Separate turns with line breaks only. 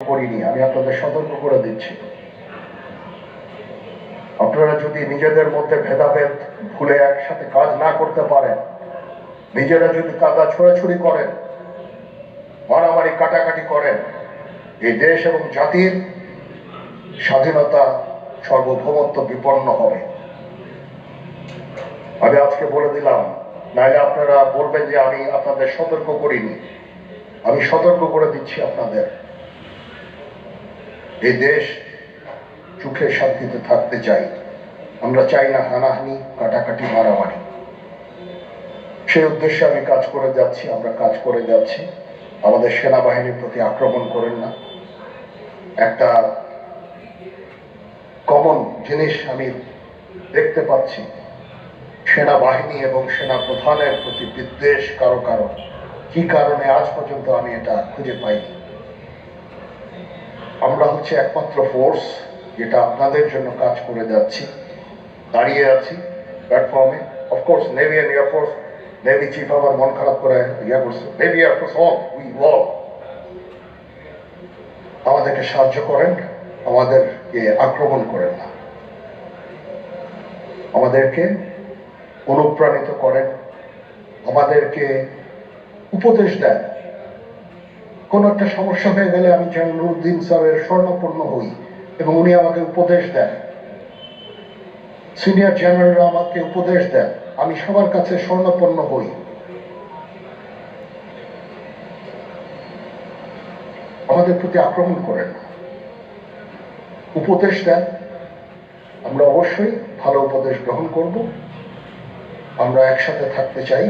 করিনি। আমি আপনাদের সতর্ক করে দিচ্ছি, আপনারা যদি নিজেদের মধ্যে ভেদাভেদ ভুলে একসাথে কাজ না করতে পারেন, নিজেরা যদি কাদা ছোড়াছুড়ি করেন, মারামারি কাটাকাটি করেন, এই দেশ এবং জাতির স্বাধীনতা সার্বভৌমত্ব বিপন্ন হবে। আমি আজকে বলে দিলাম, নাইলে আপনারা বলবেন যে আমি আপনাদের সতর্ক করিনি। আমি সতর্ক করে দিচ্ছি আপনাদের, এই দেশ সুখে শান্তিতে থাকতে চাই। আমরা চাই না হানাহানি, কাটাকাটি, মারামারি। সেই উদ্দেশ্যে আমি কাজ করে যাচ্ছি, আমরা কাজ করে যাচ্ছি। আমাদের সেনাবাহিনীর প্রতি আক্রমণ করেন না। একটা কমন জিনিস আমি দেখতে পাচ্ছি, সেনাবাহিনী এবং সেনা প্রধানের প্রতি বিদ্বেষ কারো কারো। কি কারণে আজ পর্যন্ত আমি এটা খুঁজে পাইনি। আমরা হচ্ছে একমাত্র ফোর্স যেটা আপনাদের জন্য কাজ করে যাচ্ছি, দাঁড়িয়ে আছি প্ল্যাটফর্মে। Of course navy and air force, navy chief আমার মন খারাপ করে ইয়ে করছে, navy air force all we all আমাদেরকে সাহায্য করেন, আমাদেরকে আক্রমণ করেন না, আমাদেরকে অনুপ্রাণিত করেন, আমাদেরকে উপদেশ দেন। কোন একটা সমস্যা হয়ে গেলে আমি যেন নুরুদ্দিন স্যারের স্বর্ণপন্ন হই এবং উনি আমাকে উপদেশ দেন, সিনিয়র জেনারেলরা আমাকে উপদেশ দেন, আমি সবার কাছে স্বর্ণপন্ন হই। আমাদের প্রতি আক্রমণ করেন, উপদেশ দেন। আমরা অবশ্যই ভালো উপদেশ গ্রহণ করব। আমরা একসাথে থাকতে চাই।